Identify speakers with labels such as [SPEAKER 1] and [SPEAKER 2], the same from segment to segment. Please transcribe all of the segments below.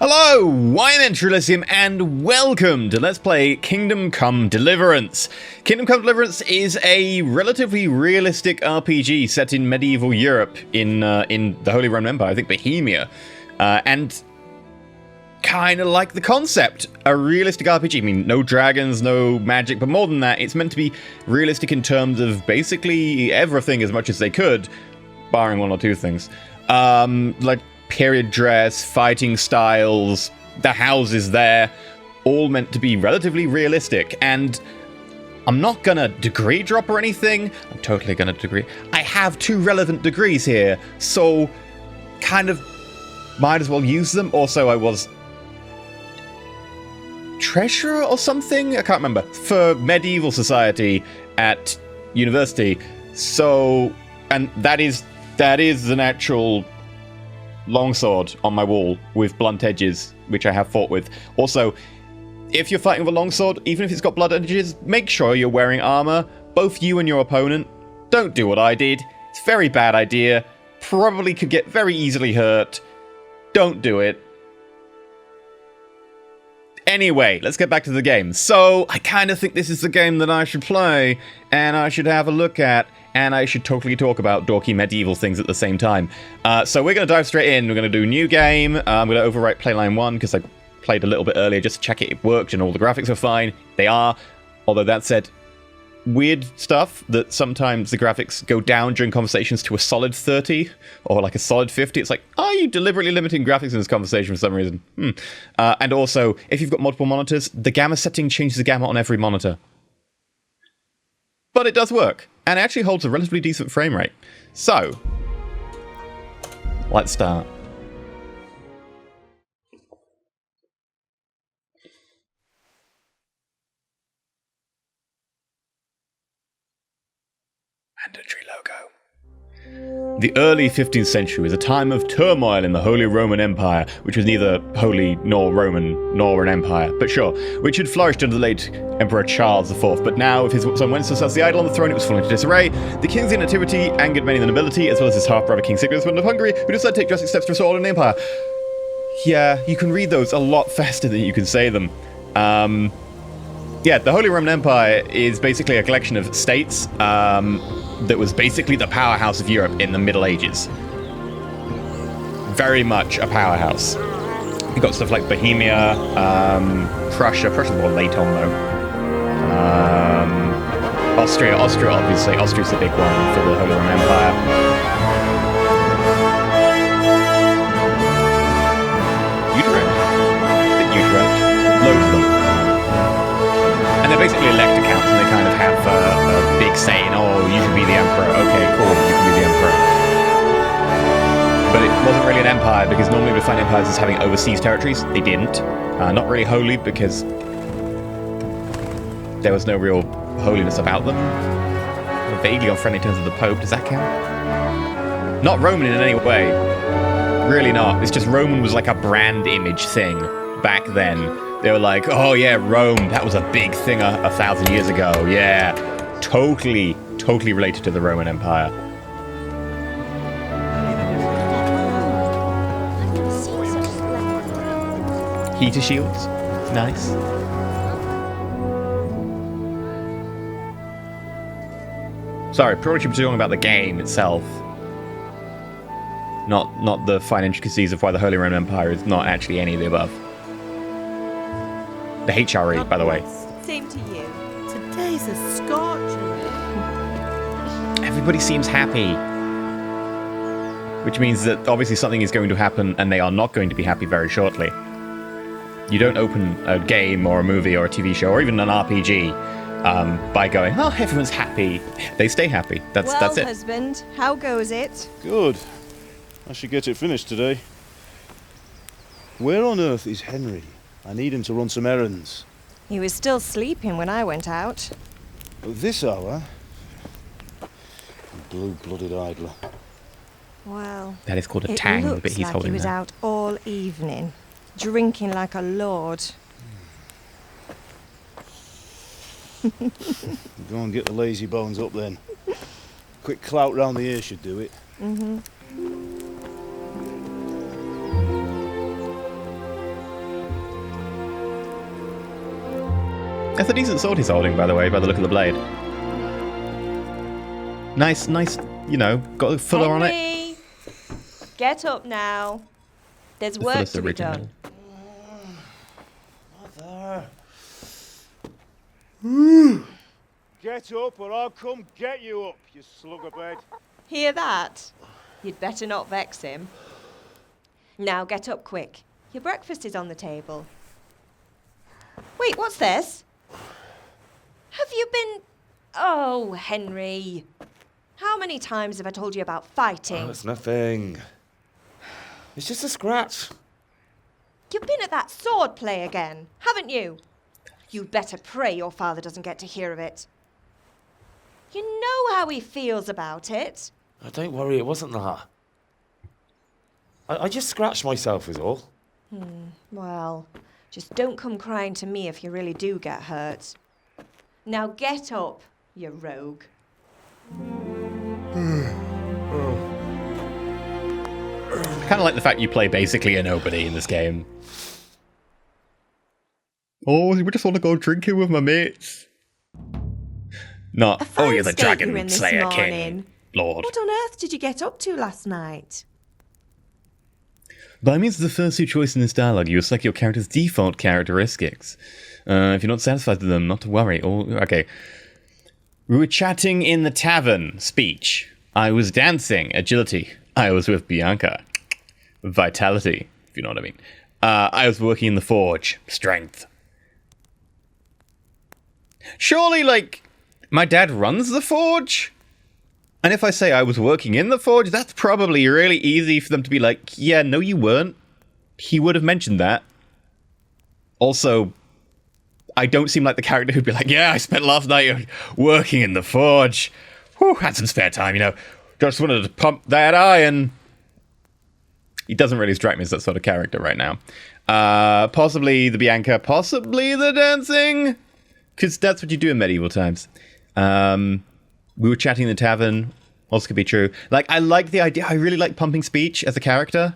[SPEAKER 1] Hello, I'm EnterElysium and welcome to Let's Play Kingdom Come Deliverance. Kingdom Come Deliverance is a relatively realistic RPG set in medieval Europe in the Holy Roman Empire, I think Bohemia. And kind of like the concept, a realistic RPG. I mean, no dragons, no magic, but more than that, it's meant to be realistic in terms of basically everything as much as they could, barring one or two things. Like period dress, fighting styles, the houses there, all meant to be relatively realistic. And I'm not gonna degree drop or anything. I'm totally gonna degree. I have 2 relevant degrees here, so kind of might as well use them. Also, I was treasurer or something? I can't remember. For medieval society at university. So, and that is an actual longsword on my wall with blunt edges, which I have fought with. Also, if you're fighting with a longsword, even if it's got blunt edges, make sure you're wearing armor, both you and your opponent. Don't do what I did. It's a very bad idea. Probably could get very easily hurt. Don't do it. Anyway, let's get back to the game. So, I kind of think this is the game that I should play, and I should have a look at, and I should totally talk about dorky medieval things at the same time. So we're going to dive straight in. We're going to do new game. I'm going to overwrite playline 1, because I played a little bit earlier just to check it worked, and all the graphics are fine. They are. Although that said, weird stuff that sometimes the graphics go down during conversations to a solid 30 or like a solid 50. It's like, are you deliberately limiting graphics in this conversation for some reason? And also, if you've got multiple monitors, the gamma setting changes the gamma on every monitor. But it does work, and it actually holds a relatively decent frame rate. So, let's start. Mandatory logo. The early 15th century was a time of turmoil in the Holy Roman Empire, which was neither holy nor Roman nor an empire, but sure, which had flourished under the late Emperor Charles IV. But now, with his son Wenceslas as the idol on the throne, it was falling into disarray. The king's inactivity angered many in the nobility, as well as his half-brother King Sigismund of Hungary, who decided to take drastic steps to restore order in the empire. Yeah, you can read those a lot faster than you can say them. Yeah, the Holy Roman Empire is basically a collection of states that was basically the powerhouse of Europe in the Middle Ages. Very much a powerhouse. You've got stuff like Bohemia, Prussia. Prussia's more late on, though. Austria, obviously. Austria's the big one for the Holy Roman Empire. Utrecht. Loads of them. And they're basically elector counts, and they kind of have a big say in, oh, you should be the emperor. Okay, cool, you can be the emperor. But it wasn't really an empire, because normally we find empires as having overseas territories. They didn't. Not really holy, because there was no real holiness about them. Vaguely on friendly terms with the Pope, does that count? Not Roman in any way. Really not. It's just Roman was like a brand image thing back then. They were like, oh yeah, Rome, that was a big thing a 1,000 years ago. Yeah, totally related to the Roman Empire. Heater shields, nice. Sorry, probably should be talking about the game itself. Not the fine intricacies of why the Holy Roman Empire is not actually any of the above. The HRE, by the way.
[SPEAKER 2] Same to you. Today's a scorcher.
[SPEAKER 1] Everybody seems happy. Which means that obviously something is going to happen, and they are not going to be happy very shortly. You don't open a game or a movie or a TV show or even an RPG by going, oh, everyone's happy. They stay happy. That's it.
[SPEAKER 2] Well, husband, how goes it?
[SPEAKER 3] Good. I should get it finished today. Where on earth is Henry? I need him to run some errands.
[SPEAKER 2] He was still sleeping when I went out.
[SPEAKER 3] At this hour? Blue-blooded idler.
[SPEAKER 2] Well,
[SPEAKER 1] that is called a tang, but he's
[SPEAKER 2] like
[SPEAKER 1] holding
[SPEAKER 2] he was
[SPEAKER 1] that.
[SPEAKER 2] out all evening, drinking like a lord.
[SPEAKER 3] Go and get the lazy bones up then. Quick clout round the ear should do it.
[SPEAKER 1] That's a decent sword he's holding, by the way, by the look of the blade. Nice, you know, got a fuller on it.
[SPEAKER 2] Henry! Get up now. There's work to be done.
[SPEAKER 3] Mother. Get up or I'll come get you up, you slugabed.
[SPEAKER 2] Hear that? You'd better not vex him. Now get up quick. Your breakfast is on the table. Wait, what's this? Have you been... Oh, Henry. How many times have I told you about fighting?
[SPEAKER 4] Oh, it's nothing. It's just a scratch.
[SPEAKER 2] You've been at that sword play again, haven't you? You'd better pray your father doesn't get to hear of it. You know how he feels about it.
[SPEAKER 4] Oh, don't worry, it wasn't that. I just scratched myself is all.
[SPEAKER 2] Well, just don't come crying to me if you really do get hurt. Now get up, you rogue.
[SPEAKER 1] I kind of like the fact you play basically a nobody in this game. Oh, we just want to go drinking with my mates. Not, oh, you're the Dragon Slayer King, Lord.
[SPEAKER 2] What on earth did you get up to last night?
[SPEAKER 1] By means of the first two choices in this dialogue, you will select your character's default characteristics. If you're not satisfied with them, not to worry. Okay. We were chatting in the tavern. Speech. I was dancing. Agility. I was with Bianca. Vitality, if you know what I mean. I was working in the forge. Strength. Surely, like, my dad runs the forge? And if I say I was working in the forge, that's probably really easy for them to be like, yeah, no, you weren't. He would have mentioned that. Also, I don't seem like the character who'd be like, yeah, I spent last night working in the forge. Whew, had some spare time, you know. Just wanted to pump that iron. He doesn't really strike me as that sort of character right now. Possibly the Bianca, possibly the dancing. Because that's what you do in medieval times. We were chatting in the tavern. Also could be true. Like, I like the idea. I really like pumping speech as a character.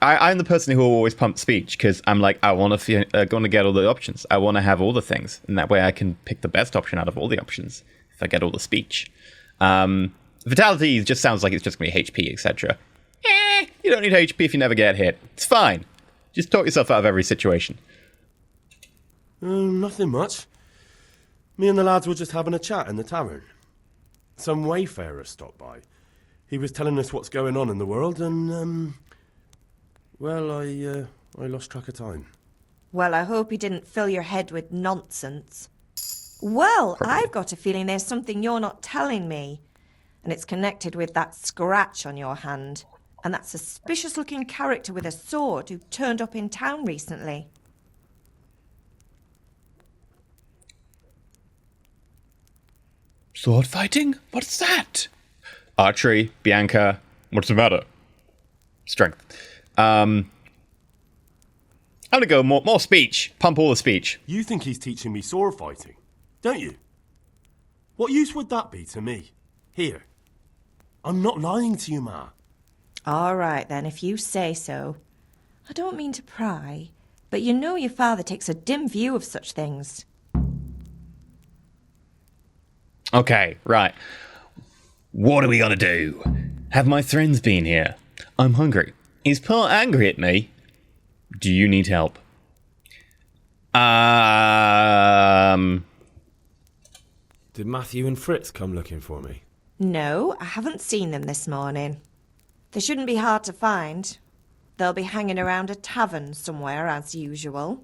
[SPEAKER 1] I'm the person who will always pump speech because I'm like, I want to get all the options. I want to have all the things. And that way I can pick the best option out of all the options if I get all the speech. Vitality just sounds like it's just going to be HP, etc. You don't need HP if you never get hit. It's fine. Just talk yourself out of every situation.
[SPEAKER 5] Nothing much. Me and the lads were just having a chat in the tavern. Some wayfarer stopped by. He was telling us what's going on in the world and, well, I lost track of time.
[SPEAKER 2] Well, I hope he didn't fill your head with nonsense. Well, I've got a feeling there's something you're not telling me. And it's connected with that scratch on your hand. And that suspicious-looking character with a sword who turned up in town recently.
[SPEAKER 1] Sword fighting? What's that? Archery, Bianca. What's the matter? Strength. I'm gonna go more speech. Pump all the speech.
[SPEAKER 5] You think he's teaching me sword fighting, don't you? What use would that be to me? Here. I'm not lying to you, Ma.
[SPEAKER 2] All right, then, if you say so. I don't mean to pry, but you know your father takes a dim view of such things.
[SPEAKER 1] Okay, right. What are we gonna do? Have my friends been here? I'm hungry. Is Pa angry at me? Do you need help?
[SPEAKER 6] Did Matthew and Fritz come looking for me?
[SPEAKER 2] No, I haven't seen them this morning. They shouldn't be hard to find. They'll be hanging around a tavern somewhere, as usual.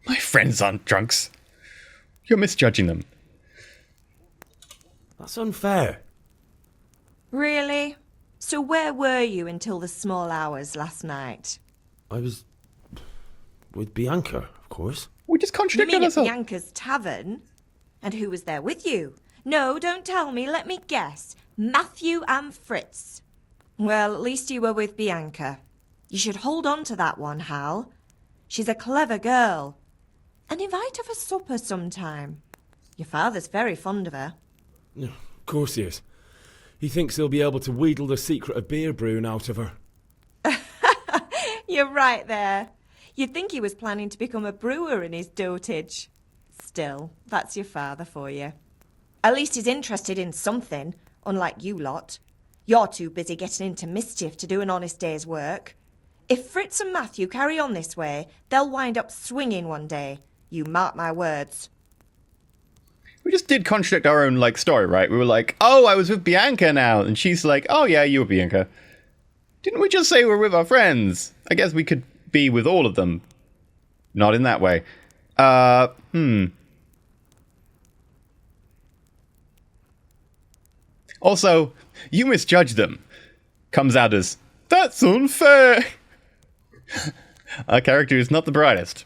[SPEAKER 1] My friends aren't drunks. You're misjudging them.
[SPEAKER 6] That's unfair.
[SPEAKER 2] Really? So where were you until the small hours last night?
[SPEAKER 6] I was with Bianca, of course.
[SPEAKER 1] We just
[SPEAKER 2] You
[SPEAKER 1] contradicted
[SPEAKER 2] mean at
[SPEAKER 1] ourselves.
[SPEAKER 2] Bianca's tavern? And who was there with you? No, don't tell me. Let me guess. Matthew and Fritz. Well, at least you were with Bianca. You should hold on to that one, Hal. She's a clever girl. And invite her for supper sometime. Your father's very fond of her.
[SPEAKER 6] Yeah, of course he is. He thinks he'll be able to wheedle the secret of beer brewing out of her.
[SPEAKER 2] You're right there. You'd think he was planning to become a brewer in his dotage. Still, that's your father for you. At least he's interested in something, unlike you lot. You're too busy getting into mischief to do an honest day's work. If Fritz and Matthew carry on this way, they'll wind up swinging one day. You mark my words.
[SPEAKER 1] We just did contradict our own, story, right? We were like, oh, I was with Bianca now. And she's like, oh, yeah, you were Bianca. Didn't we just say we're with our friends? I guess we could be with all of them. Not in that way. Also, you misjudged them. Comes out as, that's unfair. Our character is not the brightest.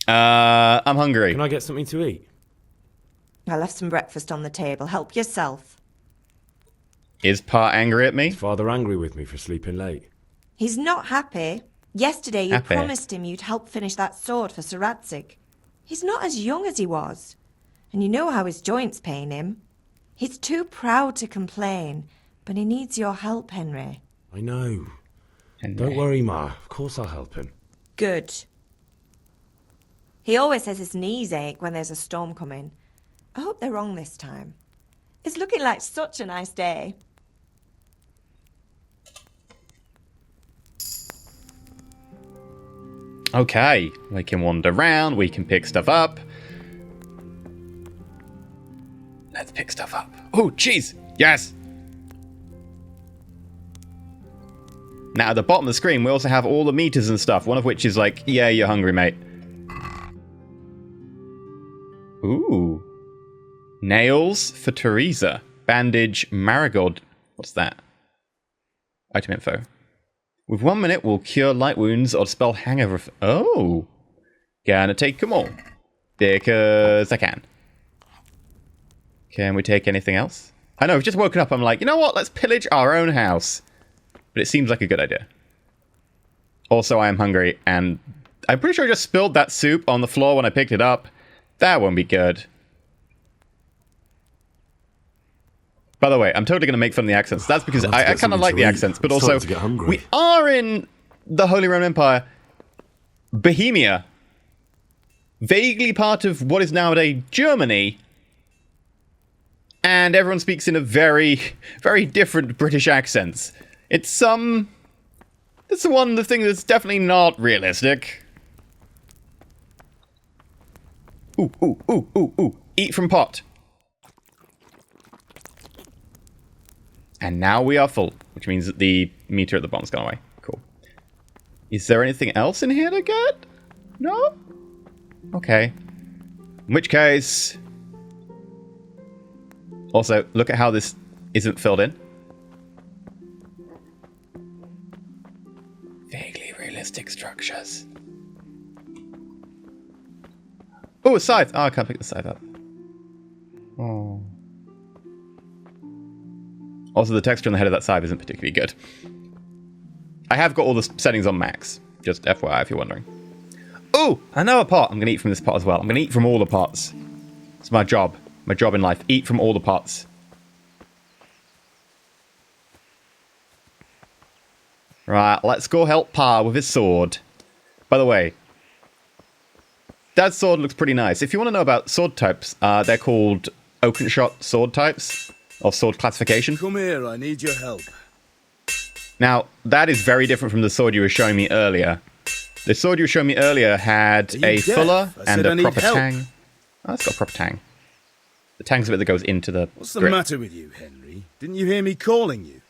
[SPEAKER 1] I'm hungry.
[SPEAKER 6] Can I get something to eat?
[SPEAKER 2] I left some breakfast on the table. Help yourself.
[SPEAKER 1] Is Pa angry at me?
[SPEAKER 6] Is Father angry with me for sleeping late?
[SPEAKER 2] He's not happy. Yesterday you
[SPEAKER 1] Happy.
[SPEAKER 2] promised him you'd help finish that sword for Sir Radzig. He's not as young as he was. And you know how his joints pain him. He's too proud to complain, but he needs your help, Henry.
[SPEAKER 6] I know.
[SPEAKER 1] And
[SPEAKER 6] Don't worry, Ma. Of course I'll help him.
[SPEAKER 2] Good. He always says his knees ache when there's a storm coming. I hope they're wrong this time. It's looking like such a nice day.
[SPEAKER 1] Okay, we can wander around, we can pick stuff up. Let's pick stuff up. Oh, jeez! Yes! Now, at the bottom of the screen, we also have all the meters and stuff, one of which is like, yeah, you're hungry, mate. Ooh. Nails for Teresa. Bandage, marigold. What's that? Item info. With 1 minute, we'll cure light wounds or dispel hangover. Oh. Gonna take them all. Because I can. Can we take anything else? I know, I've just woken up. I'm like, you know what? Let's pillage our own house. But it seems like a good idea. Also, I am hungry, and I'm pretty sure I just spilled that soup on the floor when I picked it up. That won't be good. By the way, I'm totally going to make fun of the accents. That's because I kind of like the accents, but also we are in the Holy Roman Empire, Bohemia, vaguely part of what is nowadays Germany, and everyone speaks in a very, very different British accents. It's that's the thing that's definitely not realistic. Ooh, ooh, ooh, ooh, ooh. Eat from pot. And now we are full, which means that the meter at the bottom's gone away. Cool. Is there anything else in here to get? No? Okay. In which case... Also, look at how this isn't filled in. Vaguely realistic structures. Oh, a scythe! Oh, I can't pick the scythe up. Oh. Also, the texture on the head of that scythe isn't particularly good. I have got all the settings on max. Just FYI if you're wondering. Oh, another pot. I'm going to eat from this pot as well. I'm going to eat from all the pots. It's my job. My job in life. Eat from all the pots. Right, let's go help Pa with his sword. By the way, that sword looks pretty nice. If you want to know about sword types, they're called Oakenshot sword types. Or sword classification.
[SPEAKER 3] Come here, I need your help.
[SPEAKER 1] Now, that is very different from the sword you were showing me earlier. The sword you were showing me earlier had a fuller and a proper tang. Oh, it's got a proper tang. The tang's the bit that goes into the
[SPEAKER 3] What's the
[SPEAKER 1] grip.
[SPEAKER 3] matter with you, Henry? Didn't you hear me calling you?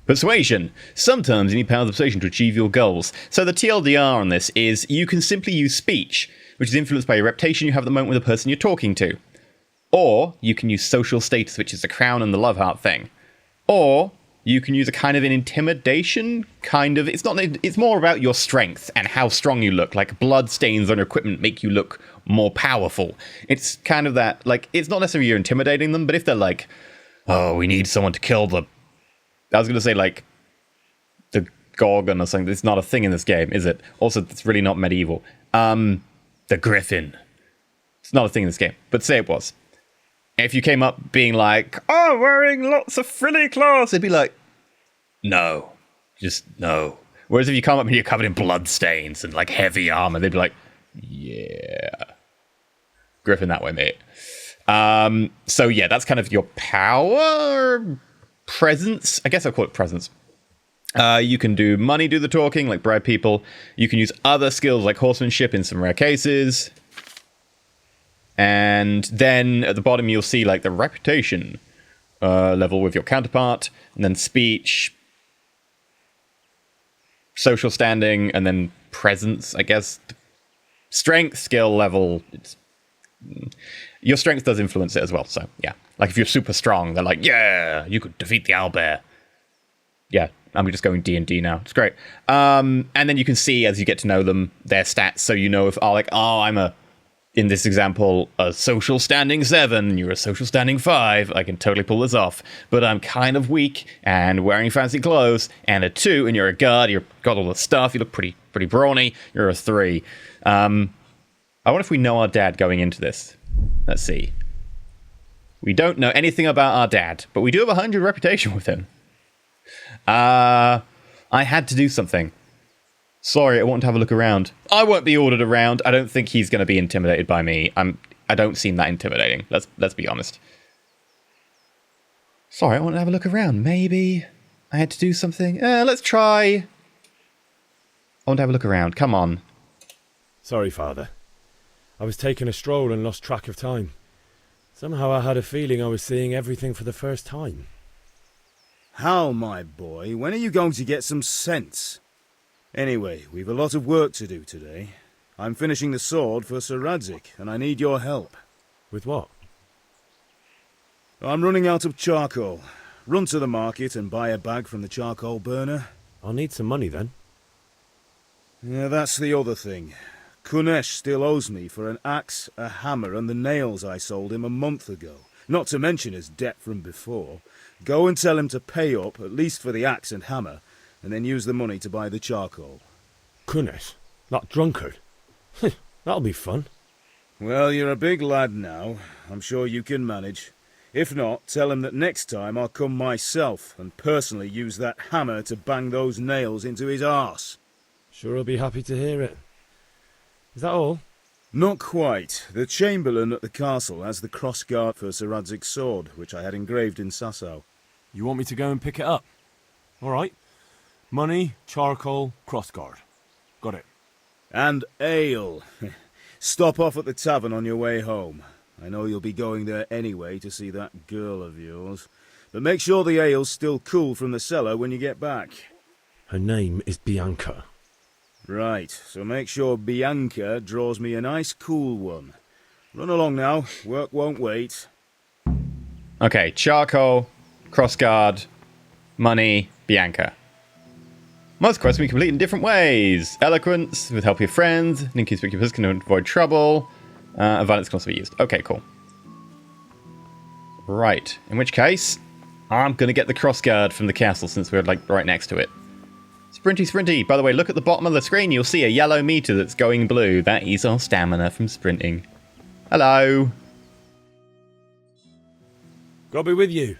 [SPEAKER 1] Persuasion. Sometimes you need powers of persuasion to achieve your goals. So the TLDR on this is you can simply use speech, which is influenced by your reputation you have at the moment with the person you're talking to. Or you can use social status, which is the crown and the love heart thing. Or you can use a kind of an intimidation, it's more about your strength and how strong you look. Like blood stains on your equipment make you look more powerful. It's kind of that, it's not necessarily you're intimidating them, but if they're like, oh, we need someone to kill I was going to say the Gorgon or something. It's not a thing in this game, is it? Also, it's really not medieval. The Griffin. It's not a thing in this game, but say it was. If you came up being like, oh, wearing lots of frilly clothes, they'd be like, no, just no. Whereas if you come up and you're covered in bloodstains and like heavy armor, they'd be like, yeah. Griffin that way, mate. So yeah, that's kind of your power presence. I guess I'll call it presence. You can do money do the talking, like bribe people. You can use other skills like horsemanship in some rare cases. And then at the bottom, you'll see like the reputation level with your counterpart, and then speech, social standing, and then presence, I guess. Strength, skill level. Your strength does influence it as well, so yeah. Like if you're super strong, they're like, yeah, you could defeat the owlbear. Yeah, I'm just going D&D now. It's great. And then you can see as you get to know them, their stats, so you know if, I'm in this example, a social standing 7, you're a social standing 5, I can totally pull this off. But I'm kind of weak and wearing fancy clothes, and a 2, and you're a guard, you've got all the stuff, you look pretty brawny, you're a 3. I wonder if we know our dad going into this. Let's see. We don't know anything about our dad, but we do have 100 reputation with him. I had to do something. Sorry, I want to have a look around. I won't be ordered around. I don't think he's going to be intimidated by me. I don't seem that intimidating. Let's be honest. Sorry, I want to have a look around. Maybe I had to do something. Let's try. I want to have a look around. Come on.
[SPEAKER 6] Sorry, Father. I was taking a stroll and lost track of time. Somehow I had a feeling I was seeing everything for the first time.
[SPEAKER 3] Hal, my boy, when are you going to get some sense? Anyway, we've a lot of work to do today. I'm finishing the sword for Sir Radzig, and I need your help.
[SPEAKER 6] With what?
[SPEAKER 3] I'm running out of charcoal. Run to the market and buy a bag from the charcoal burner.
[SPEAKER 6] I'll need some money then.
[SPEAKER 3] Yeah, that's the other thing. Kunesh still owes me for an axe, a hammer, and the nails I sold him a month ago. Not to mention his debt from before. Go and tell him to pay up, at least for the axe and hammer, and then use the money to buy the charcoal.
[SPEAKER 6] Kunesh? That drunkard? That'll be fun.
[SPEAKER 3] Well, you're a big lad now. I'm sure you can manage. If not, tell him that next time I'll come myself and personally use that hammer to bang those nails into his arse.
[SPEAKER 6] Sure I'll be happy to hear it. Is that all?
[SPEAKER 3] Not quite. The Chamberlain at the castle has the crossguard for Sir Radzig's sword, which I had engraved in Sasau.
[SPEAKER 6] You want me to go and pick it up? All right. Money, charcoal, crossguard. Got it.
[SPEAKER 3] And ale. Stop off at the tavern on your way home. I know you'll be going there anyway to see that girl of yours. But make sure the ale's still cool from the cellar when you get back.
[SPEAKER 6] Her name is Bianca.
[SPEAKER 3] Right, so make sure Bianca draws me a nice cool one. Run along now, work won't wait.
[SPEAKER 1] Okay, charcoal, crossguard, money, Bianca. Most quests can be completed in different ways. Eloquence, with help of your friends. An inconspicuous can avoid trouble. And violence can also be used. Okay, cool. Right, in which case, I'm going to get the crossguard from the castle since we're like right next to it. Sprinty, sprinty. By the way, look at the bottom of the screen. You'll see a yellow meter that's going blue. That is our stamina from sprinting. Hello.
[SPEAKER 6] God be with you.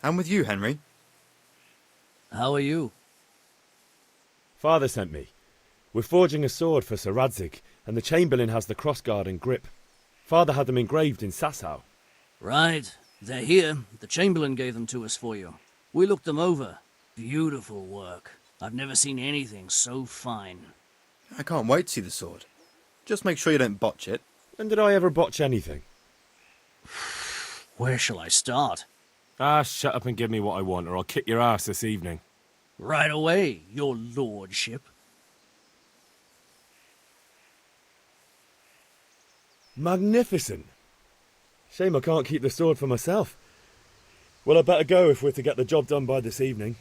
[SPEAKER 7] And with you, Henry.
[SPEAKER 8] How are you?
[SPEAKER 6] Father sent me. We're forging a sword for Sir Radzig, and the Chamberlain has the crossguard and grip. Father had them engraved in Sasau.
[SPEAKER 8] Right. They're here. The Chamberlain gave them to us for you. We looked them over. Beautiful work. I've never seen anything so fine.
[SPEAKER 7] I can't wait to see the sword. Just make sure you don't botch it.
[SPEAKER 6] When did I ever botch anything?
[SPEAKER 8] Where shall I start?
[SPEAKER 6] Shut up and give me what I want, or I'll kick your ass this evening.
[SPEAKER 8] Right away, your lordship.
[SPEAKER 6] Magnificent. Shame I can't keep the sword for myself. Well, I better go if we're to get the job done by this evening.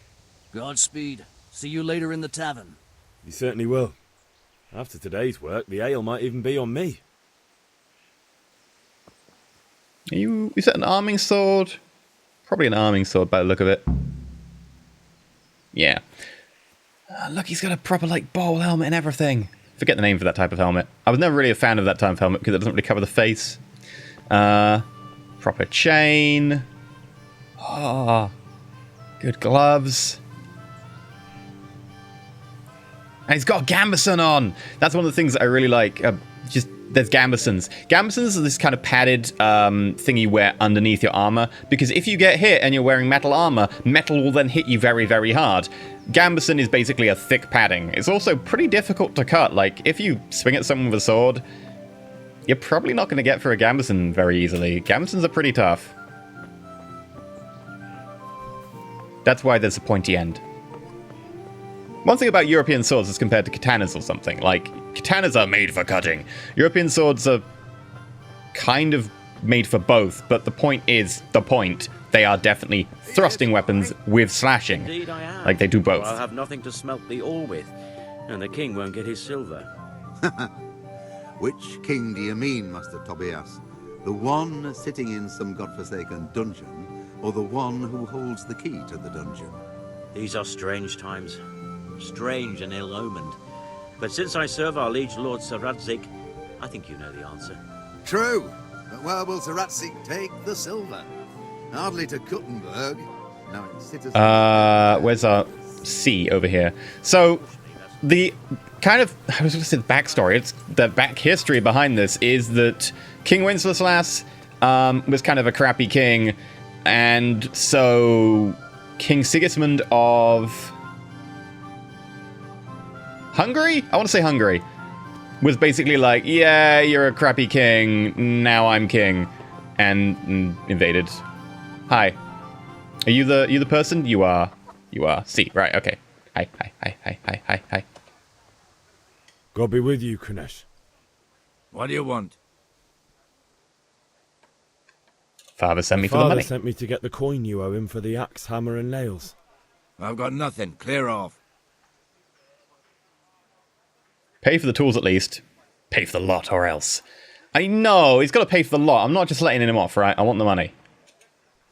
[SPEAKER 8] Godspeed. See you later in the tavern.
[SPEAKER 6] You certainly will. After today's work, the ale might even be on me.
[SPEAKER 1] Is that an arming sword? Probably an arming sword by the look of it. Yeah. Look, he's got a proper, like, bowl helmet and everything. Forget the name for that type of helmet. I was never really a fan of that type of helmet because it doesn't really cover the face. Proper chain. Oh, good gloves. And he's got a gambeson on. That's one of the things that I really like. Just there's gambesons. Gambesons are this kind of padded thing you wear underneath your armor, because if you get hit and you're wearing metal armor, metal will then hit you very, very hard. Gambeson is basically a thick padding. It's also pretty difficult to cut. Like, if you swing at someone with a sword, you're probably not going to get through a gambeson very easily. Gambesons are pretty tough. That's why there's a pointy end. One thing about European swords as compared to katanas or something, like, katanas are made for cutting. European swords are kind of made for both, but the point is the point. They are definitely thrusting weapons with slashing.
[SPEAKER 9] Indeed I am.
[SPEAKER 1] Like, they do both.
[SPEAKER 9] I'll have nothing to smelt the ore with, and the king won't get his silver.
[SPEAKER 10] Which king do you mean, Master Tobias? The one sitting in some godforsaken dungeon, or the one who holds the key to the dungeon?
[SPEAKER 9] These are strange times. Strange and ill-omened. But since I serve our liege lord Sir Radzig, I think you know the answer.
[SPEAKER 10] True, but where will Sir Radzig take the silver? Hardly to Kuttenberg. Now it's citizens...
[SPEAKER 1] Where's our C over here? So, the kind of, I was going to say the backstory, it's the back history behind this is that King Wenceslas was kind of a crappy king, and so King Sigismund of Hungary? I want to say Hungary. Was basically like, yeah, you're a crappy king, now I'm king, and invaded. Hi. Are you the person? You are. You are. See, right, okay. Hi.
[SPEAKER 6] God be with you, Kunesh.
[SPEAKER 11] What do you want?
[SPEAKER 1] Father sent me for the
[SPEAKER 6] Father
[SPEAKER 1] money.
[SPEAKER 6] sent me to get the coin you owe him for the axe, hammer, and nails.
[SPEAKER 11] I've got nothing. Clear off.
[SPEAKER 1] Pay for the tools at least. Pay for the lot or else. I know, he's got to pay for the lot. I'm not just letting him off, right? I want the money.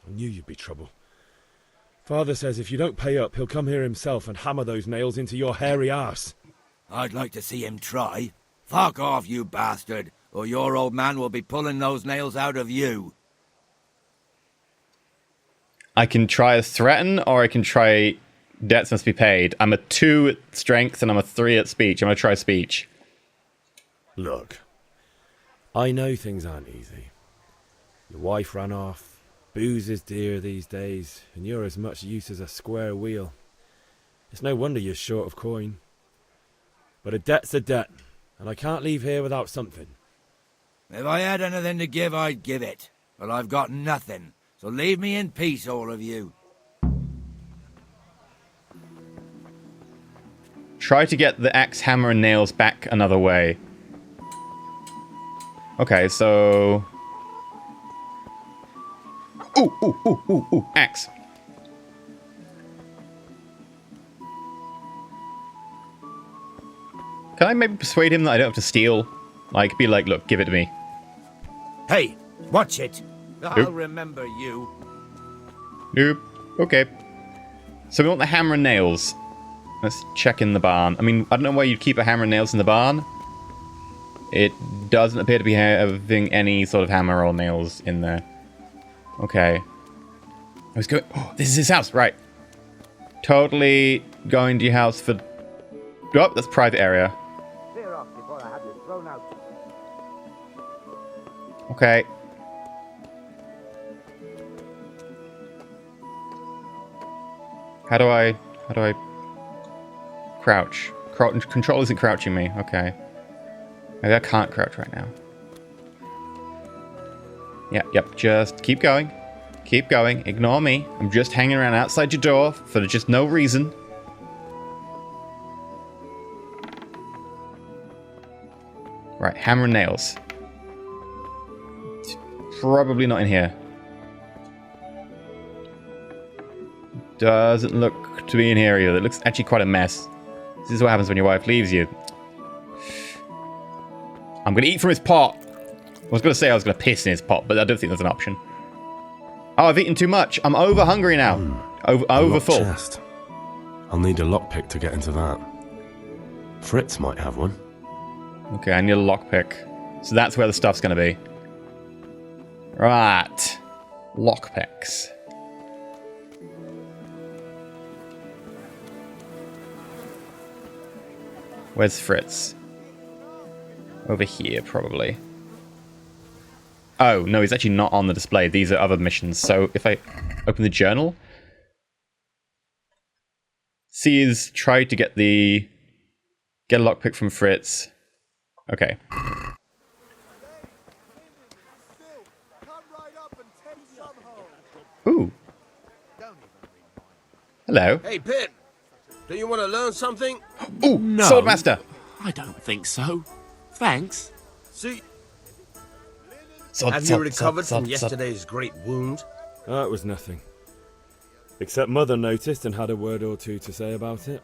[SPEAKER 6] I knew you'd be trouble. Father says if you don't pay up, he'll come here himself and hammer those nails into your hairy arse.
[SPEAKER 11] I'd like to see him try. Fuck off, you bastard, or your old man will be pulling those nails out of you.
[SPEAKER 1] I can try a threaten, or I can try debts must be paid. I'm a 2 at strength, and I'm a 3 at speech. I'm going to try speech.
[SPEAKER 6] Look, I know things aren't easy. Your wife ran off, booze is dear these days, and you're as much use as a square wheel. It's no wonder you're short of coin. But a debt's a debt, and I can't leave here without something.
[SPEAKER 11] If I had anything to give, I'd give it. But I've got nothing, so leave me in peace, all of you.
[SPEAKER 1] Try to get the axe, hammer, and nails back another way. Okay, so... Ooh, axe. Can I maybe persuade him that I don't have to steal? Like, be like, look, give it to me.
[SPEAKER 11] Hey, watch it. I'll remember you.
[SPEAKER 1] Nope. Okay. So we want the hammer and nails. Let's check in the barn. I mean, I don't know why you'd keep a hammer and nails in the barn. It doesn't appear to be having any sort of hammer or nails in there. Okay. I was going... Oh, this is his house. Right. Totally going to your house for... Oh, that's private area.
[SPEAKER 11] Clear off before I have you thrown out.
[SPEAKER 1] Okay. How do I crouch? Control isn't crouching me. Okay. Maybe I can't crouch right now. Yep. Just keep going. Keep going. Ignore me. I'm just hanging around outside your door for just no reason. Right, hammer and nails. It's probably not in here. Doesn't look to be in here either. It looks actually quite a mess. This is what happens when your wife leaves you. I'm going to eat from his pot. I was going to say I was going to piss in his pot, but I don't think that's an option. Oh, I've eaten too much. I'm over hungry now. Over full.
[SPEAKER 5] Chest. I'll need a lockpick to get into that. Fritz might have one.
[SPEAKER 1] Okay, I need a lockpick. So that's where the stuff's going to be. Right. Lockpicks. Where's Fritz? Over here, probably. Oh, no, he's actually not on the display. These are other missions. So if I open the journal... C is try to get a lockpick from Fritz. Okay. Ooh. Hello.
[SPEAKER 12] Hey, Pip. Do you want to learn something?
[SPEAKER 1] Ooh,
[SPEAKER 12] no,
[SPEAKER 1] Swordmaster.
[SPEAKER 12] I don't think so. Thanks. See,
[SPEAKER 1] Sword,
[SPEAKER 12] have you recovered from yesterday's great wound?
[SPEAKER 6] Oh, it was nothing. Except Mother noticed and had a word or two to say about it.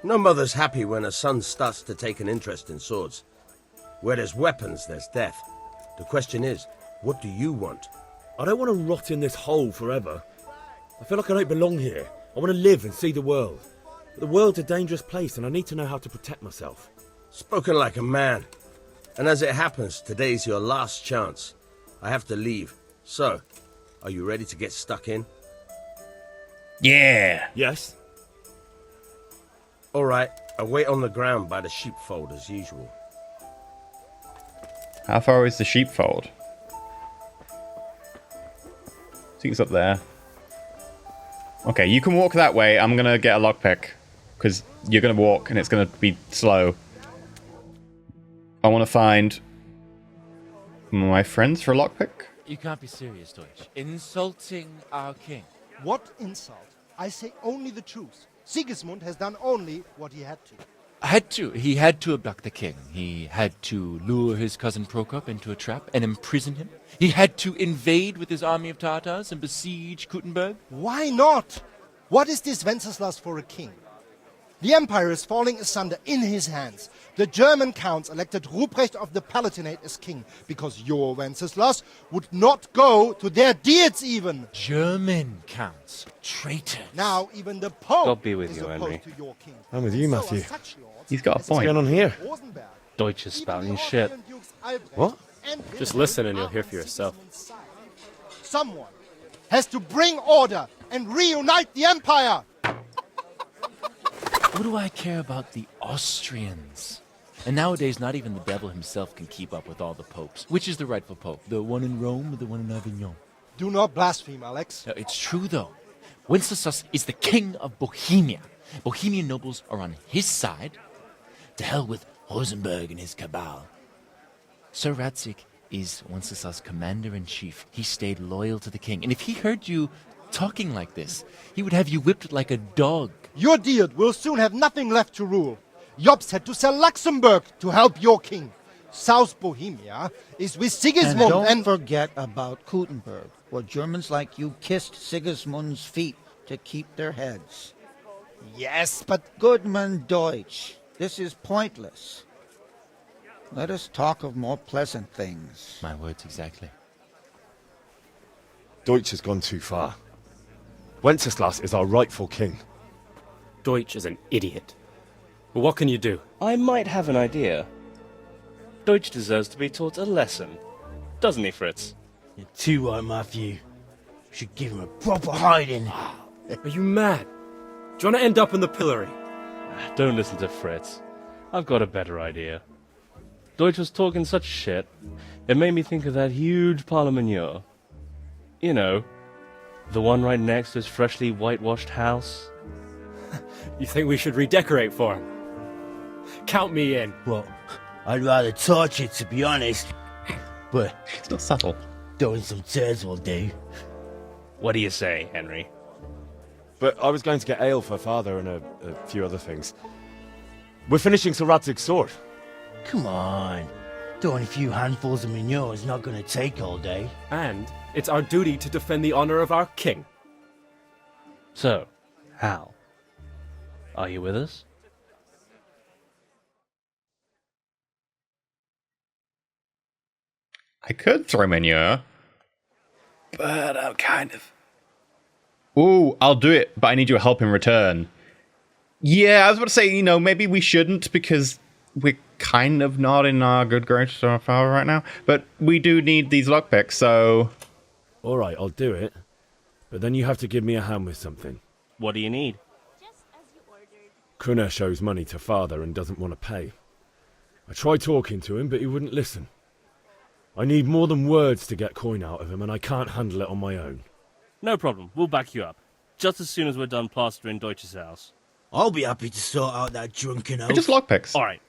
[SPEAKER 12] No mother's happy when a son starts to take an interest in swords. Where there's weapons, there's death. The question is, what do you want?
[SPEAKER 6] I don't want to rot in this hole forever. I feel like I don't belong here. I want to live and see the world. But the world's a dangerous place and I need to know how to protect myself.
[SPEAKER 12] Spoken like a man. And as it happens, today's your last chance. I have to leave. So, are you ready to get stuck in?
[SPEAKER 1] Yeah.
[SPEAKER 6] Yes.
[SPEAKER 12] All right, I'll wait on the ground by the sheepfold as usual.
[SPEAKER 1] How far is the sheepfold? I think it's up there. Okay, you can walk that way. I'm gonna get a lockpick. Because you're gonna walk and it's gonna be slow. I want to find my friends for a lockpick.
[SPEAKER 13] You can't be serious, Deutsch. Insulting our king.
[SPEAKER 14] What insult? I say only the truth. Sigismund has done only what he had to.
[SPEAKER 13] He had to abduct the king. He had to lure his cousin Prokop into a trap and imprison him. He had to invade with his army of Tatars and besiege Kuttenberg.
[SPEAKER 14] Why not? What is this Wenceslas for a king? The empire is falling asunder in his hands. The German counts elected Ruprecht of the Palatinate as king because your Wenceslas would not go to their deeds even.
[SPEAKER 13] German counts. Traitors.
[SPEAKER 14] Now even the Pope
[SPEAKER 15] God be with
[SPEAKER 14] is
[SPEAKER 15] you,
[SPEAKER 14] opposed
[SPEAKER 15] Henry.
[SPEAKER 14] to your king.
[SPEAKER 6] I'm with you, Matthew.
[SPEAKER 1] He's got a
[SPEAKER 6] What's
[SPEAKER 1] point.
[SPEAKER 6] going on here?
[SPEAKER 15] Deutsch is spouting shit.
[SPEAKER 6] What?
[SPEAKER 15] Just listen and you'll hear for yourself.
[SPEAKER 14] Someone has to bring order and reunite the empire.
[SPEAKER 13] What do I care about the Austrians? And nowadays, not even the devil himself can keep up with all the popes. Which is the rightful pope? The one in Rome or the one in Avignon?
[SPEAKER 14] Do not blaspheme, Alex.
[SPEAKER 13] No, it's true, though. Wenceslas is the king of Bohemia. Bohemian nobles are on his side. To hell with Rosenberg and his cabal. Sir Radzik is Wenceslas' commander-in-chief. He stayed loyal to the king. And if he heard you talking like this, he would have you whipped like a dog.
[SPEAKER 14] Your Diet will soon have nothing left to rule. Jobst had to sell Luxembourg to help your king. South Bohemia is with Sigismund
[SPEAKER 16] and don't forget about Kuttenberg, where Germans like you kissed Sigismund's feet to keep their heads.
[SPEAKER 14] Yes, but...
[SPEAKER 16] Goodman Deutsch, this is pointless. Let us talk of more pleasant things.
[SPEAKER 13] My words exactly.
[SPEAKER 6] Deutsch has gone too far. Wenceslas is our rightful king.
[SPEAKER 15] Deutsch is an idiot. But what can you do? I might have an idea. Deutsch deserves to be taught a lesson. Doesn't he, Fritz?
[SPEAKER 17] You're too right, Matthew. Should give him a proper hiding.
[SPEAKER 15] Are you mad? Do you want to end up in the pillory? Don't listen to Fritz. I've got a better idea. Deutsch was talking such shit, it made me think of that huge parliament. You know, the one right next to his freshly whitewashed house.
[SPEAKER 18] You think we should redecorate for him? Count me in.
[SPEAKER 17] Well, I'd rather torch it, to be honest. But
[SPEAKER 1] it's not subtle.
[SPEAKER 17] Throwing some tears will do.
[SPEAKER 15] What do you say, Henry?
[SPEAKER 6] But I was going to get ale for father and a few other things. We're finishing Sir Radzig's sword.
[SPEAKER 17] Come on. Throwing a few handfuls of manure is not going to take all day.
[SPEAKER 18] And it's our duty to defend the honor of our king.
[SPEAKER 15] So, Hal, are you with us?
[SPEAKER 1] I could throw manure, but I'm kind of... Ooh, I'll do it, but I need your help in return. Yeah, I was about to say, you know, maybe we shouldn't because we're kind of not in our good graces or power right now. But we do need these lockpicks, so...
[SPEAKER 6] Alright, I'll do it. But then you have to give me a hand with something.
[SPEAKER 15] What do you need?
[SPEAKER 6] Kunesh owes money to father and doesn't want to pay. I tried talking to him, but he wouldn't listen. I need more than words to get coin out of him, and I can't handle it on my own.
[SPEAKER 15] No problem. We'll back you up. Just as soon as we're done plastering Deutsch's house.
[SPEAKER 17] I'll be happy to sort out that drunken oaf.
[SPEAKER 1] Just lockpicks.
[SPEAKER 15] All right.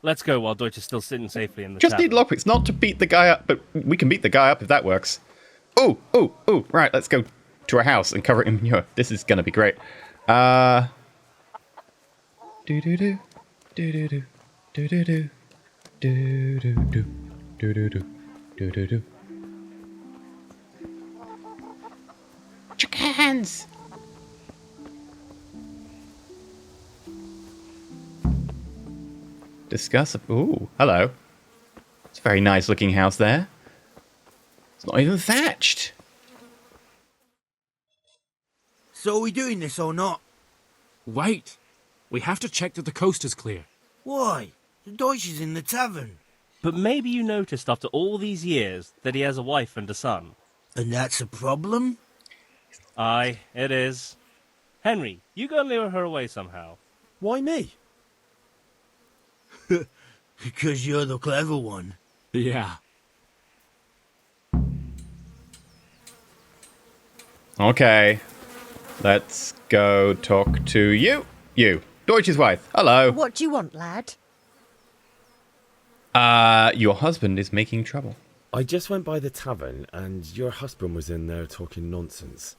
[SPEAKER 15] Let's go while Deutsch is still sitting safely in the
[SPEAKER 1] Just
[SPEAKER 15] tavern.
[SPEAKER 1] need lockpicks, not to beat the guy up, but we can beat the guy up if that works. Oh, right, let's go to a house and cover it in manure. This is gonna be great. Do-do-do, do-do-do, do-do-do, do-do-do, do-do-do, do-do-do. Chickens! Discuss. Ooh, hello. It's a very nice looking house there. It's not even thatched.
[SPEAKER 17] So are we doing this or not?
[SPEAKER 19] Wait. We have to check that the coast is clear.
[SPEAKER 17] Why? The Deutsch is in the tavern.
[SPEAKER 15] But maybe you noticed after all these years that he has a wife and a son.
[SPEAKER 17] And that's a problem?
[SPEAKER 15] Aye, it is. Henry, you go and lure her away somehow.
[SPEAKER 12] Why me?
[SPEAKER 17] Because you're the clever one.
[SPEAKER 19] Yeah.
[SPEAKER 1] Okay. Let's go talk to you. You. Deutsch's wife. Hello.
[SPEAKER 20] What do you want, lad?
[SPEAKER 1] Your husband is making trouble.
[SPEAKER 6] I just went by the tavern and your husband was in there talking nonsense.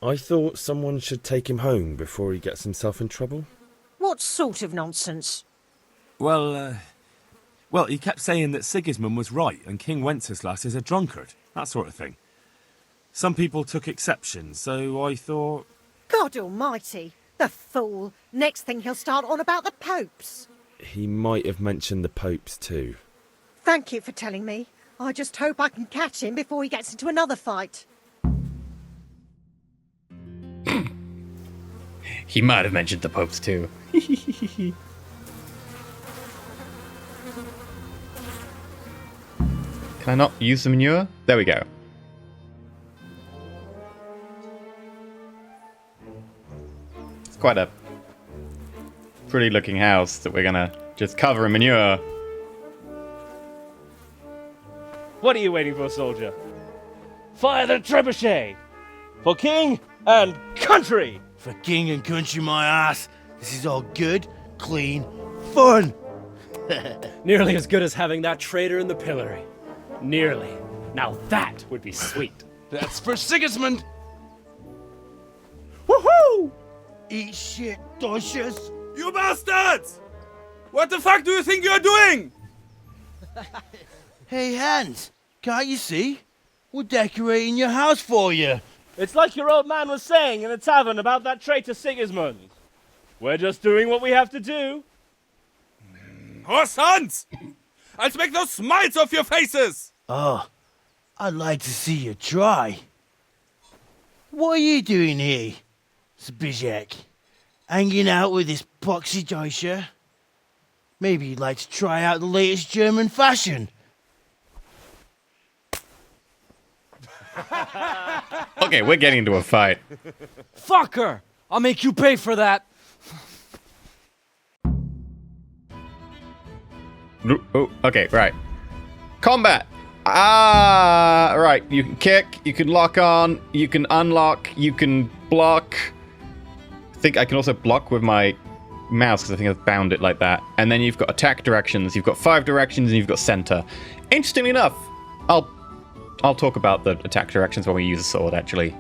[SPEAKER 6] I thought someone should take him home before he gets himself in trouble.
[SPEAKER 20] What sort of nonsense?
[SPEAKER 19] Well, he kept saying that Sigismund was right and King Wenceslas is a drunkard. That sort of thing. Some people took exception, so I thought...
[SPEAKER 20] God almighty, the fool. Next thing he'll start on about the popes.
[SPEAKER 6] He might have mentioned the popes too.
[SPEAKER 20] Thank you for telling me. I just hope I can catch him before he gets into another fight.
[SPEAKER 1] He might have mentioned the popes too. Can I not use the manure? There we go. It's quite a pretty looking house that we're gonna just cover in manure.
[SPEAKER 15] What are you waiting for, soldier? Fire the trebuchet! For king and country!
[SPEAKER 17] For king and country, my ass. This is all good, clean, fun.
[SPEAKER 18] Nearly as good as having that traitor in the pillory. Nearly. Now that would be sweet.
[SPEAKER 19] That's for Sigismund!
[SPEAKER 17] Woohoo! Eat shit, Deutsches.
[SPEAKER 19] You bastards! What the fuck do you think you're doing?
[SPEAKER 17] Hey, Hans, can't you see? We're decorating your house for you.
[SPEAKER 15] It's like your old man was saying in the tavern about that traitor Sigismund. We're just doing what we have to do.
[SPEAKER 19] Oh, sons! I'll make those smiles off your faces!
[SPEAKER 17] Oh, I'd like to see you try. What are you doing here, Zbigniew? Hanging out with this poxy Deutscher? Maybe you'd like to try out the latest German fashion.
[SPEAKER 1] Okay, we're getting into a fight.
[SPEAKER 18] Fuck her! I'll make you pay for that.
[SPEAKER 1] Oh, okay, right. Combat. Right. You can kick, you can lock on, you can unlock, you can block. I think I can also block with my mouse because I think I've bound it like that. And then you've got attack directions, you've got 5 directions, and you've got center. Interestingly enough, I'll talk about the attack directions when we use a sword, actually.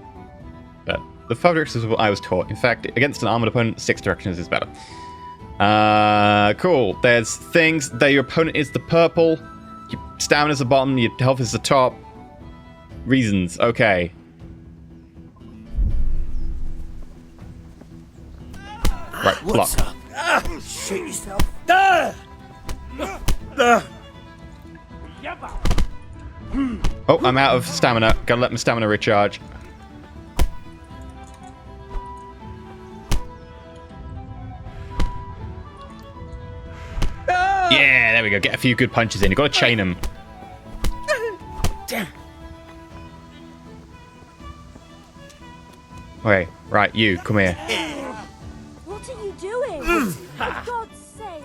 [SPEAKER 1] But the 5 directions is what I was taught. In fact, against an armored opponent, 6 directions is better. Cool. There's things that your opponent is the purple, your stamina's the bottom, your health is the top. Reasons. Okay. Right, block.
[SPEAKER 17] What's up? Shit yourself.
[SPEAKER 1] Oh, I'm out of stamina. Gotta let my stamina recharge. Yeah, there we go. Get a few good punches in. You've got to chain them.
[SPEAKER 17] Damn.
[SPEAKER 1] Okay, right, you, come here.
[SPEAKER 2] What are you doing?
[SPEAKER 21] For God's sake!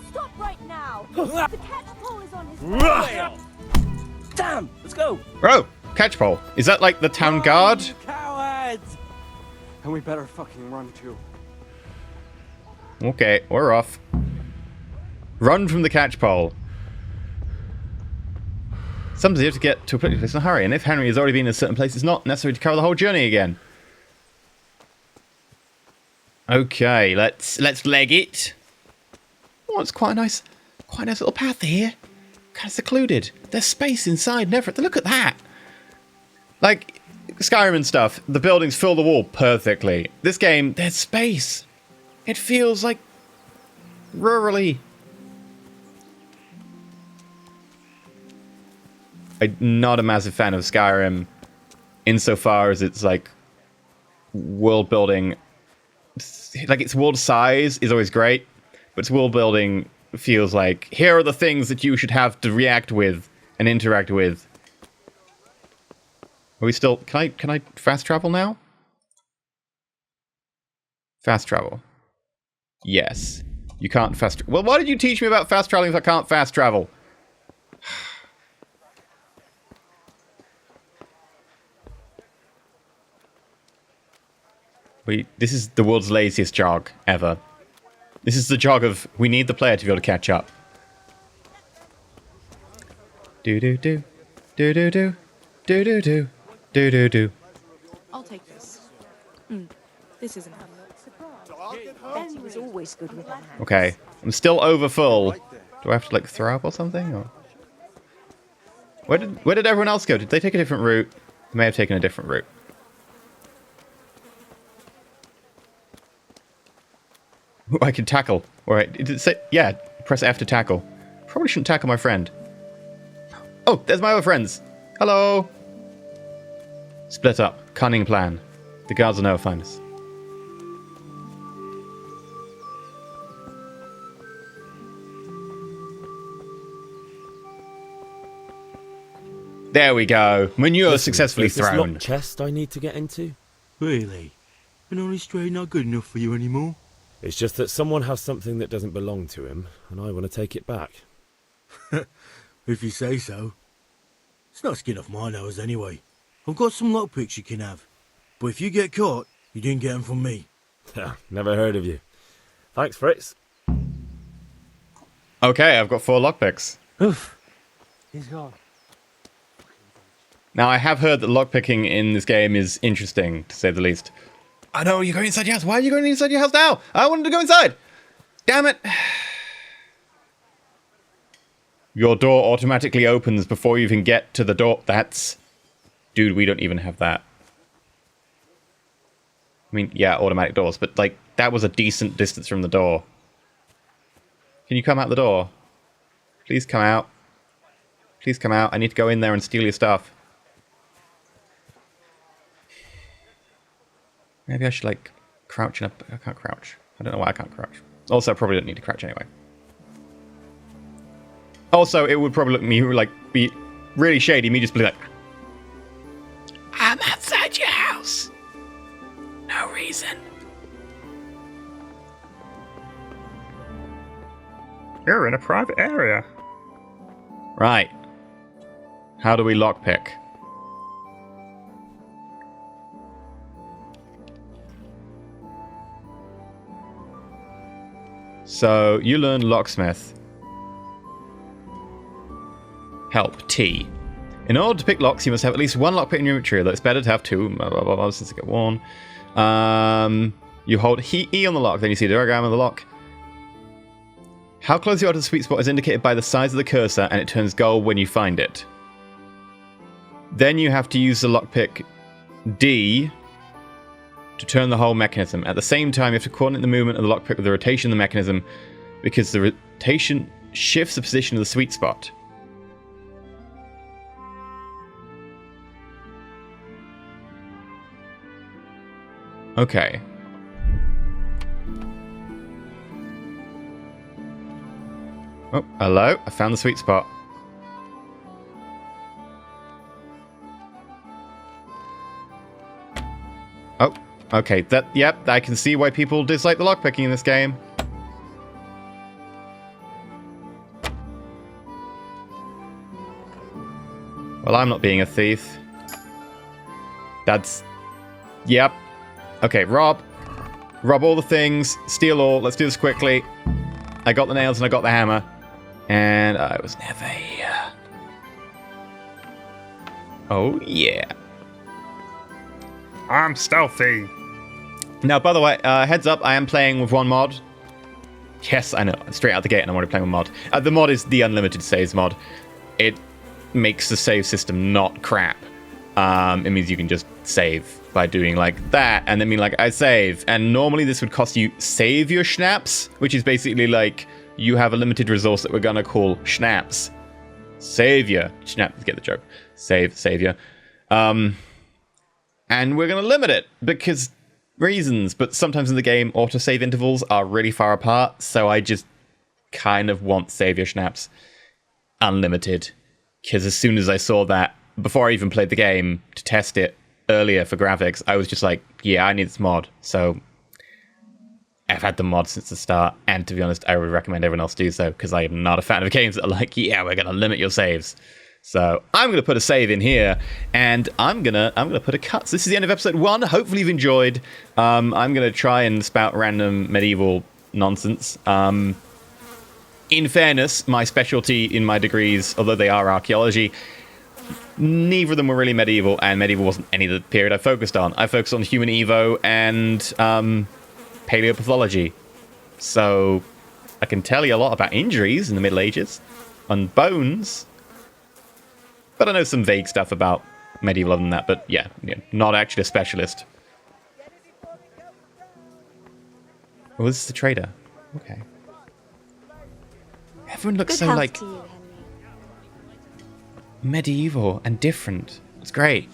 [SPEAKER 21] Stop right now! The catchpole is on his way!
[SPEAKER 5] Damn! Let's go!
[SPEAKER 1] Oh, catchpole. Is that like the town guard?
[SPEAKER 5] Cowards!
[SPEAKER 18] And we better fucking run too.
[SPEAKER 1] Okay, we're off. Run from the catchpole. Sometimes you have to get to a place in a hurry, and if Henry has already been in a certain place, it's not necessary to cover the whole journey again. Okay, let's leg it. Oh, it's quite a nice little path here. Kind of secluded. There's space inside and everything. Look at that. Like Skyrim and stuff, the buildings fill the wall perfectly. This game, there's space. It feels like rurally. I'm not a massive fan of Skyrim insofar as it's like world building. Like its world size is always great, but its world building feels like here are the things that you should have to react with and interact with. Are we still? Can I fast travel now? Fast travel. Yes. You can't fast. Well, why did you teach me about fast traveling if I can't fast travel? This is the world's laziest jog ever. This is the jog of we need the player to be able to catch up. Do do do do do do do do do do do do.
[SPEAKER 21] I'll take this. This isn't how Betty was always good with her hands.
[SPEAKER 1] Okay, I'm still over full. Do I have to like throw up or something? Or where did everyone else go? Did they take a different route? They may have taken a different route. Ooh, I can tackle. Alright, did it say... Yeah, press F to tackle. Probably shouldn't tackle my friend. Oh, there's my other friends. Hello. Split up. Cunning plan. The guards will never find us. There we go. Manure successfully
[SPEAKER 6] There's this
[SPEAKER 1] thrown.
[SPEAKER 6] locked chest I need to get into.
[SPEAKER 9] Really? An honest trade not good enough for you anymore?
[SPEAKER 6] It's just that someone has something that doesn't belong to him, and I want to take it back.
[SPEAKER 9] If you say so. It's not skin off my nose anyway. I've got some lockpicks you can have. But if you get caught, you didn't get them from me.
[SPEAKER 6] Never heard of you. Thanks, Fritz.
[SPEAKER 1] Okay, I've got 4 lockpicks.
[SPEAKER 18] Oof. He's gone.
[SPEAKER 1] Now, I have heard that lockpicking in this game is interesting, to say the least. I know, you're going inside your house. Why are you going inside your house now? I wanted to go inside. Damn it. Your door automatically opens before you even get to the door. That's... Dude, we don't even have that. I mean, yeah, automatic doors, but, like, that was a decent distance from the door. Can you come out the door? Please come out. Please come out. I need to go in there and steal your stuff. Maybe I should, like, crouch up. I can't crouch. I don't know why I can't crouch. Also, I probably don't need to crouch anyway. Also, it would probably look me like be really shady. Me just be like, I'm outside your house. No reason. You're in a private area. Right. How do we lockpick? So, you learn locksmith. Help, T. In order to pick locks, you must have at least 1 lockpick in your inventory, although it's better to have 2, blah, blah, blah, blah, since I get 1. You hold E on the lock, then you see the diagram of the lock. How close you are to the sweet spot is indicated by the size of the cursor, and it turns gold when you find it. Then you have to use the lockpick D to turn the whole mechanism. At the same time, you have to coordinate the movement of the lockpick with the rotation of the mechanism, because the rotation shifts the position of the sweet spot. Okay. Oh, hello. I found the sweet spot. Oh, okay. Yep, I can see why people dislike the lockpicking in this game. Well, I'm not being a thief. That's... Yep. Okay, rob. Rob all the things. Steal all. Let's do this quickly. I got the nails and I got the hammer. And I was never here. Oh, yeah. I'm stealthy. Now, by the way, heads up, I am playing with one mod. Yes, I know. Straight out the gate, and I'm already playing with mod. The mod is the unlimited saves mod. It makes the save system not crap. It means you can just save by doing like that, and then mean like, I save. And normally this would cost you save your schnapps, which is basically like, you have a limited resource that we're gonna call schnapps. Savior. Schnapp, get the joke. Savior. And we're gonna limit it, because reasons, but sometimes in the game, autosave intervals are really far apart, so I just kind of want Savior Schnapps unlimited. Because as soon as I saw that, before I even played the game to test it earlier for graphics, I was just like, yeah, I need this mod. So I've had the mod since the start, and to be honest, I would recommend everyone else do so, because I am not a fan of games that are like, yeah, we're going to limit your saves. So I'm going to put a save in here, and I'm gonna put a cut. So this is the end of episode 1. Hopefully you've enjoyed. I'm going to try and spout random medieval nonsense. In fairness, my specialty in my degrees, although they are archaeology, neither of them were really medieval, and medieval wasn't any of the period I focused on. I focused on human evo and paleopathology. So I can tell you a lot about injuries in the Middle Ages and bones. But I know some vague stuff about medieval other than that, but yeah, not actually a specialist. Oh, this is the trader. Okay. Everyone looks so, like, medieval and different. It's great.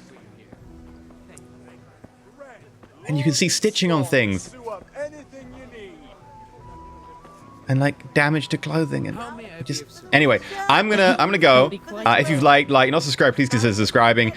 [SPEAKER 1] And you can see stitching on things. And like damage to clothing and just anyway, I'm gonna go. If you've liked, not subscribed, please consider subscribing.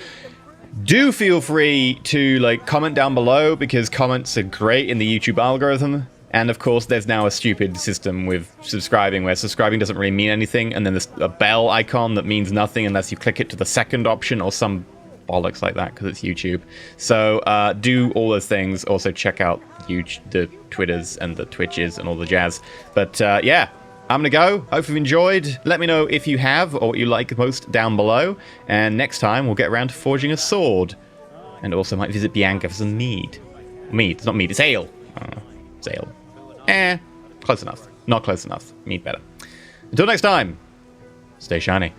[SPEAKER 1] Do feel free to like comment down below, because comments are great in the YouTube algorithm. And of course, there's now a stupid system with subscribing where subscribing doesn't really mean anything, and then there's a bell icon that means nothing unless you click it to the second option or some bollocks like that, because it's YouTube. So do all those things. Also check out the Twitters and the Twitches and all the jazz. But yeah, I'm gonna go. Hope you've enjoyed. Let me know if you have, or what you like most down below. And next time we'll get around to forging a sword, and also might visit Bianca for some mead. Mead, it's not mead, it's ale. It's ale. Close enough. Not close enough. Mead better. Until next time, stay shiny.